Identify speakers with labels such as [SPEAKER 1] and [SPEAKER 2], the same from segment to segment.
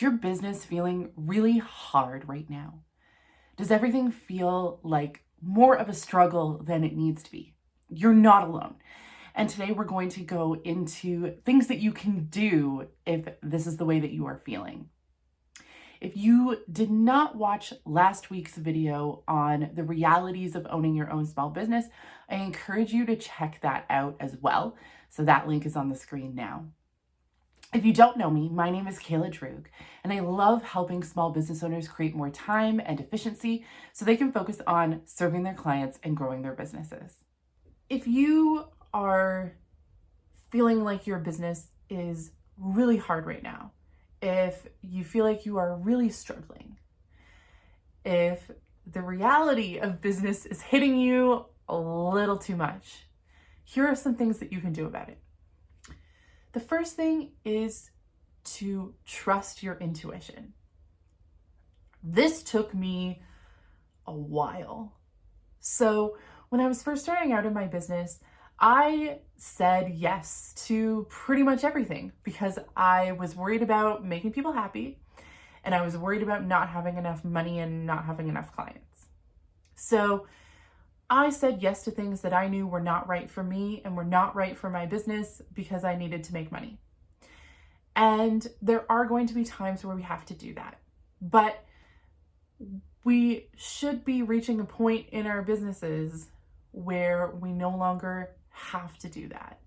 [SPEAKER 1] Is your business feeling really hard right now? Does everything feel like more of a struggle than it needs to be? You're not alone. And today we're going to go into things that you can do if this is the way that you are feeling. If you did not watch last week's video on the realities of owning your own small business, I encourage you to check that out as well. So that link is on the screen now. If you don't know me, my name is Kayla Droog, and I love helping small business owners create more time and efficiency so they can focus on serving their clients and growing their businesses. If you are feeling like your business is really hard right now, if you feel like you are really struggling, if the reality of business is hitting you a little too much, here are some things that you can do about it. The first thing is to trust your intuition. This took me a while. So when I was first starting out in my business, I said yes to pretty much everything because I was worried about making people happy and I was worried about not having enough money and not having enough clients. So I said yes to things that I knew were not right for me and were not right for my business because I needed to make money. And there are going to be times where we have to do that. But we should be reaching a point in our businesses where we no longer have to do that.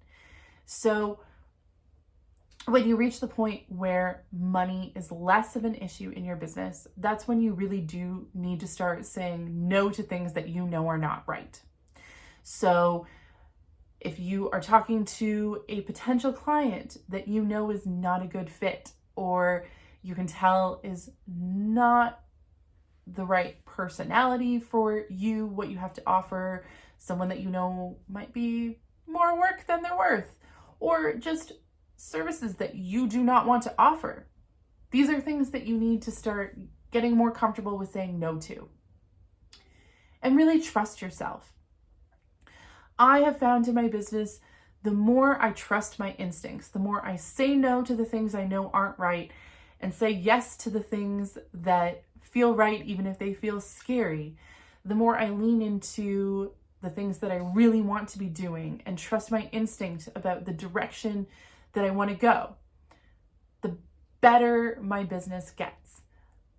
[SPEAKER 1] So when you reach the point where money is less of an issue in your business, that's when you really do need to start saying no to things that you know are not right. So if you are talking to a potential client that you know is not a good fit, or you can tell is not the right personality for you, what you have to offer, someone that you know might be more work than they're worth, or just services that you do not want to offer. These are things that you need to start getting more comfortable with saying no to. And really trust yourself. I have found in my business, the more I trust my instincts, the more I say no to the things I know aren't right and say yes to the things that feel right, even if they feel scary, the more I lean into the things that I really want to be doing and trust my instinct about the direction that I want to go, the better my business gets.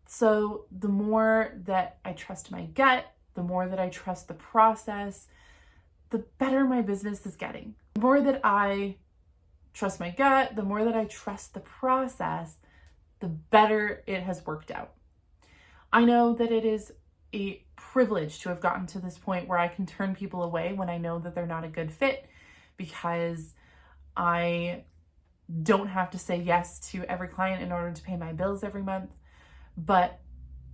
[SPEAKER 1] So the more that I trust my gut, the more that I trust the process, the better my business is getting. The more that I trust my gut, the more that I trust the process, the better it has worked out. I know that it is a privilege to have gotten to this point where I can turn people away when I know that they're not a good fit, because I don't have to say yes to every client in order to pay my bills every month. But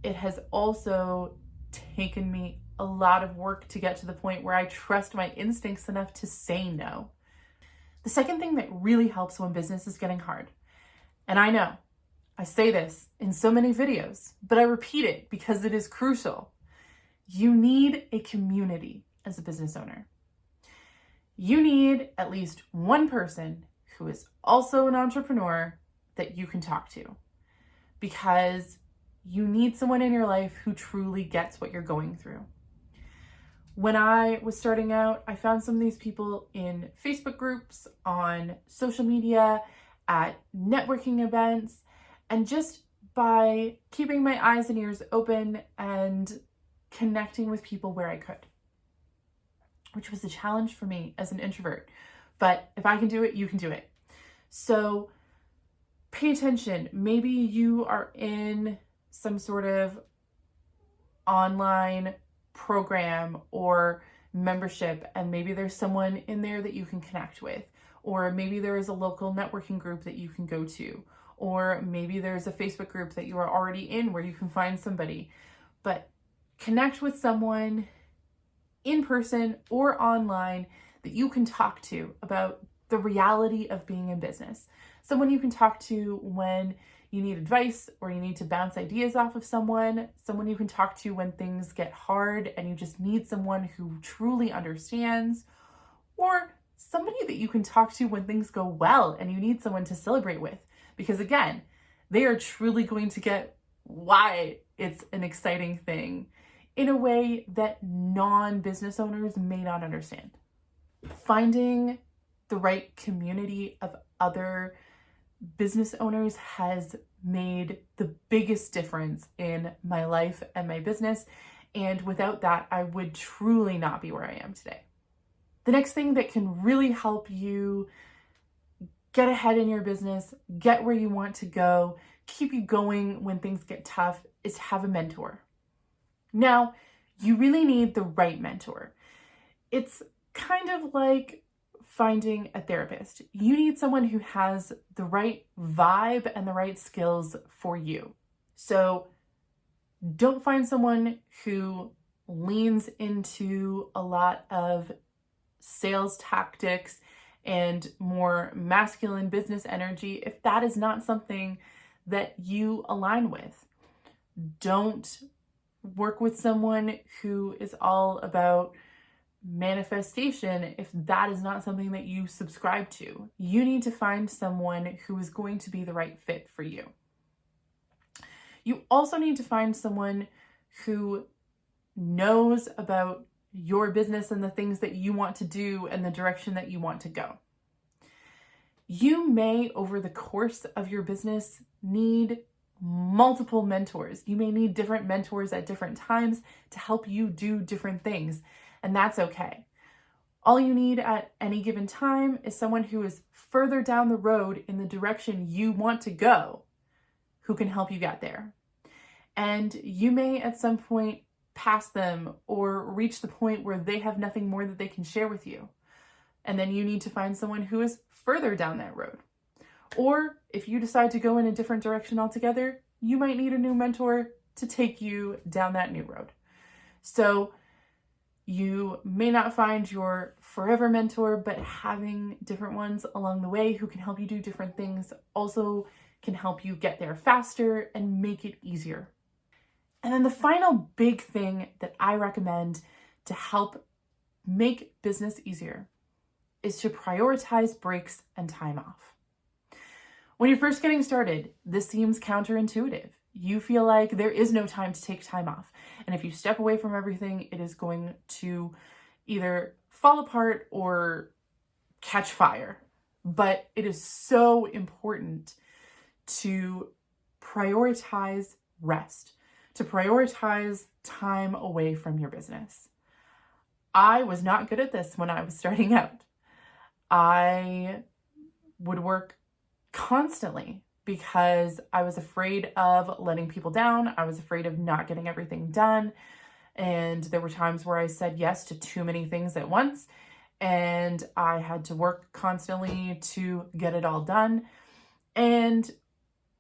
[SPEAKER 1] it has also taken me a lot of work to get to the point where I trust my instincts enough to say no. The second thing that really helps when business is getting hard, and I know I say this in so many videos, but I repeat it because it is crucial. You need a community as a business owner. You need at least one person who is also an entrepreneur that you can talk to, because you need someone in your life who truly gets what you're going through. When I was starting out, I found some of these people in Facebook groups, on social media, at networking events, and just by keeping my eyes and ears open and connecting with people where I could, which was a challenge for me as an introvert. But if I can do it, you can do it. So pay attention. Maybe you are in some sort of online program or membership, and maybe there's someone in there that you can connect with, or maybe there is a local networking group that you can go to, or maybe there's a Facebook group that you are already in where you can find somebody. But connect with someone in person or online that you can talk to about the reality of being in business. Someone you can talk to when you need advice or you need to bounce ideas off of someone you can talk to when things get hard and you just need someone who truly understands, or somebody that you can talk to when things go well and you need someone to celebrate with. Because again, They are truly going to get why it's an exciting thing in a way that non-business owners may not understand. Finding the right community of other business owners has made the biggest difference in my life and my business. And without that, I would truly not be where I am today. The next thing that can really help you get ahead in your business, get where you want to go, keep you going when things get tough, is have a mentor. Now, you really need the right mentor. It's kind of like finding a therapist. You need someone who has the right vibe and the right skills for you. So don't find someone who leans into a lot of sales tactics and more masculine business energy if that is not something that you align with. Don't work with someone who is all about manifestation if that is not something that you subscribe to. You need to find someone who is going to be the right fit for you. You also need to find someone who knows about your business and the things that you want to do and the direction that you want to go. You may, over the course of your business, need multiple mentors. You may need different mentors at different times to help you do different things, and that's okay. All you need at any given time is someone who is further down the road in the direction you want to go, who can help you get there. And you may at some point pass them or reach the point where they have nothing more that they can share with you. And then you need to find someone who is further down that road. Or if you decide to go in a different direction altogether, you might need a new mentor to take you down that new road. So you may not find your forever mentor, but having different ones along the way who can help you do different things also can help you get there faster and make it easier. And then the final big thing that I recommend to help make business easier is to prioritize breaks and time off. When you're first getting started, this seems counterintuitive. You feel like there is no time to take time off. And if you step away from everything, it is going to either fall apart or catch fire. But it is so important to prioritize rest, to prioritize time away from your business. I was not good at this when I was starting out. I would work constantly because I was afraid of letting people down. I was afraid of not getting everything done. And there were times where I said yes to too many things at once, and I had to work constantly to get it all done. And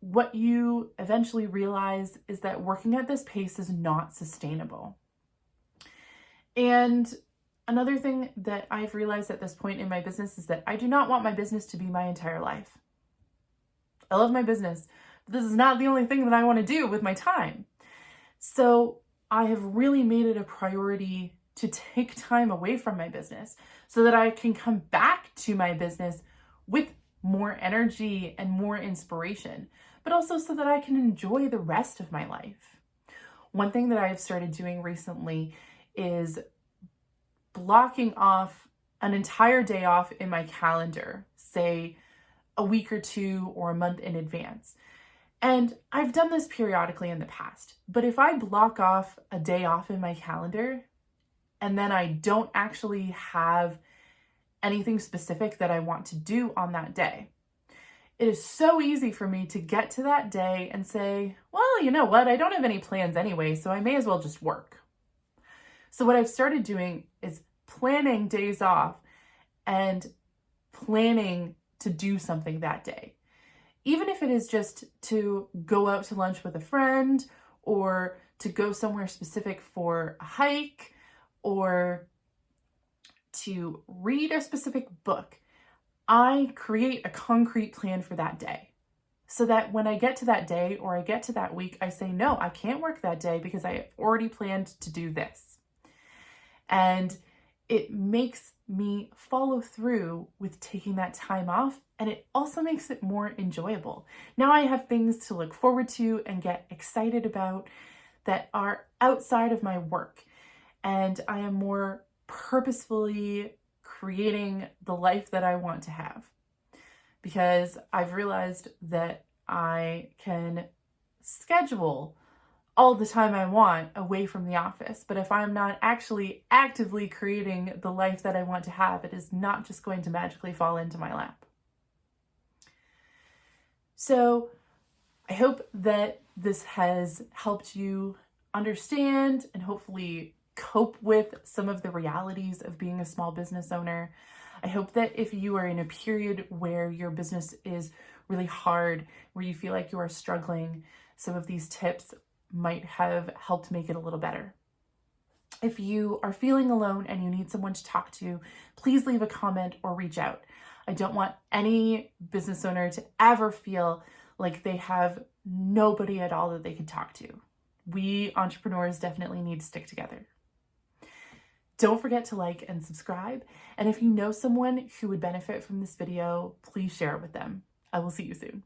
[SPEAKER 1] what you eventually realize is that working at this pace is not sustainable. And another thing that I've realized at this point in my business is that I do not want my business to be my entire life. I love my business, but this is not the only thing that I want to do with my time. So I have really made it a priority to take time away from my business so that I can come back to my business with more energy and more inspiration, but also so that I can enjoy the rest of my life. One thing that I have started doing recently is blocking off an entire day off in my calendar, say a week or two or a month in advance. And I've done this periodically in the past, but if I block off a day off in my calendar and then I don't actually have anything specific that I want to do on that day, it is so easy for me to get to that day and say, well, you know what? I don't have any plans anyway, so I may as well just work. So what I've started doing is planning days off and planning to do something that day. Even if it is just to go out to lunch with a friend or to go somewhere specific for a hike or to read a specific book, I create a concrete plan for that day so that when I get to that day or I get to that week, I say, no, I can't work that day because I have already planned to do this. And it makes me follow through with taking that time off, and it also makes it more enjoyable. Now I have things to look forward to and get excited about that are outside of my work, and I am more purposefully creating the life that I want to have, because I've realized that I can schedule all the time I want away from the office. But if I'm not actually actively creating the life that I want to have, it is not just going to magically fall into my lap. So I hope that this has helped you understand and hopefully cope with some of the realities of being a small business owner. I hope that if you are in a period where your business is really hard, where you feel like you are struggling, some of these tips might have helped make it a little better. If you are feeling alone and you need someone to talk to, please leave a comment or reach out. I don't want any business owner to ever feel like they have nobody at all that they can talk to. We entrepreneurs definitely need to stick together. Don't forget to like and subscribe. And if you know someone who would benefit from this video, please share it with them. I will see you soon.